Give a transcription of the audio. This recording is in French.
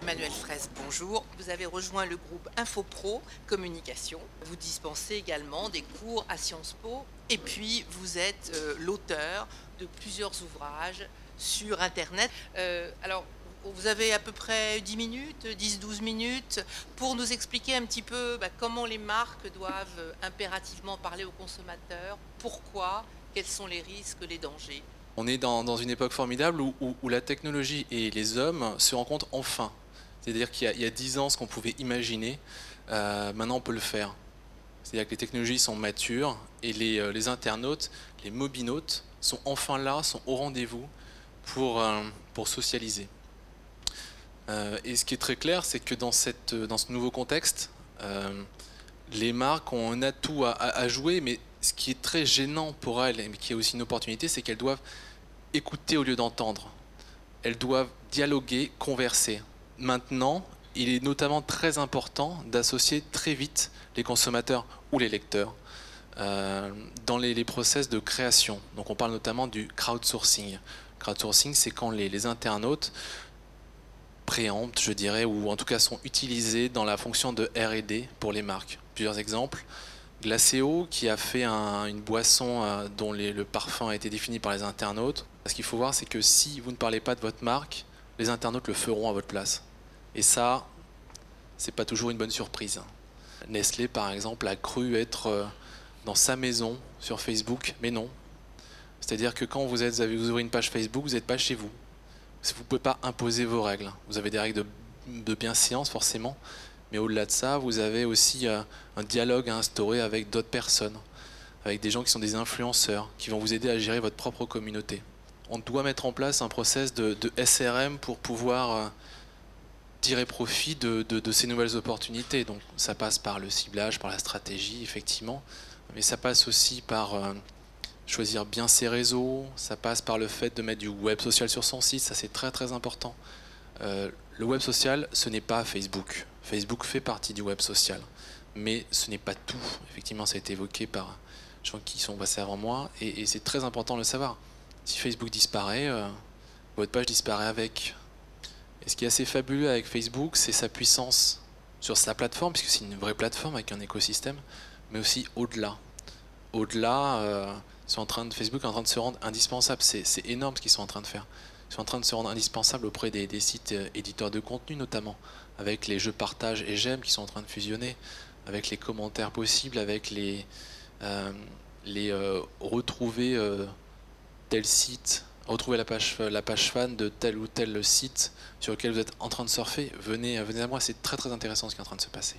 Emmanuel Fraisse, bonjour. Vous avez rejoint le groupe InfoPro Communication. Vous dispensez également des cours à Sciences Po et puis vous êtes l'auteur de plusieurs ouvrages sur Internet. Alors, vous avez à peu près 10 minutes, 10-12 minutes pour nous expliquer un petit peu comment les marques doivent impérativement parler aux consommateurs, pourquoi, quels sont les risques, les dangers. On est dans une époque formidable où la technologie et les hommes se rencontrent enfin. C'est-à-dire qu'il y a 10 ans, ce qu'on pouvait imaginer, maintenant on peut le faire. C'est-à-dire que les technologies sont matures et les internautes, les mobinautes, sont enfin là, sont au rendez-vous pour socialiser. Et ce qui est très clair, c'est que dans ce nouveau contexte, les marques ont un atout à jouer, mais ce qui est très gênant pour elles, mais qui est aussi une opportunité, c'est qu'elles doivent écouter au lieu d'entendre. Elles doivent dialoguer, converser. Maintenant, il est notamment très important d'associer très vite les consommateurs ou les lecteurs dans les process de création. Donc on parle notamment du crowdsourcing. Crowdsourcing, c'est quand les internautes préemptent, je dirais, ou en tout cas sont utilisés dans la fonction de R&D pour les marques. Plusieurs exemples. Glacéo, qui a fait une boisson dont le parfum a été défini par les internautes. Ce qu'il faut voir, c'est que si vous ne parlez pas de votre marque, les internautes le feront à votre place. Et ça, c'est pas toujours une bonne surprise. Nestlé, par exemple, a cru être dans sa maison sur Facebook, mais non. C'est-à-dire que quand vous ouvrez une page Facebook, vous n'êtes pas chez vous. Vous ne pouvez pas imposer vos règles. Vous avez des règles de bienséance, forcément. Mais au-delà de ça, vous avez aussi un dialogue à instaurer avec d'autres personnes, avec des gens qui sont des influenceurs, qui vont vous aider à gérer votre propre communauté. On doit mettre en place un process de SRM pour pouvoir tirer profit de ces nouvelles opportunités. Donc ça passe par le ciblage, par la stratégie, effectivement, mais ça passe aussi par choisir bien ses réseaux, ça passe par le fait de mettre du web social sur son site, ça c'est très très important. Le web social, ce n'est pas Facebook. Facebook fait partie du web social, mais ce n'est pas tout. Effectivement, ça a été évoqué par des gens qui sont passés avant moi, et c'est très important de le savoir. Si Facebook disparaît, votre page disparaît avec. Et ce qui est assez fabuleux avec Facebook, c'est sa puissance sur sa plateforme, puisque c'est une vraie plateforme avec un écosystème, mais aussi au-delà. Au-delà, Facebook est en train de se rendre indispensable. C'est énorme ce qu'ils sont en train de faire. Ils sont en train de se rendre indispensables auprès des sites éditeurs de contenu, notamment, avec les jeux partage et j'aime qui sont en train de fusionner, avec les commentaires possibles, avec les retrouver tel site, retrouver la page fan de tel ou tel site sur lequel vous êtes en train de surfer. Venez à moi, c'est très très intéressant ce qui est en train de se passer.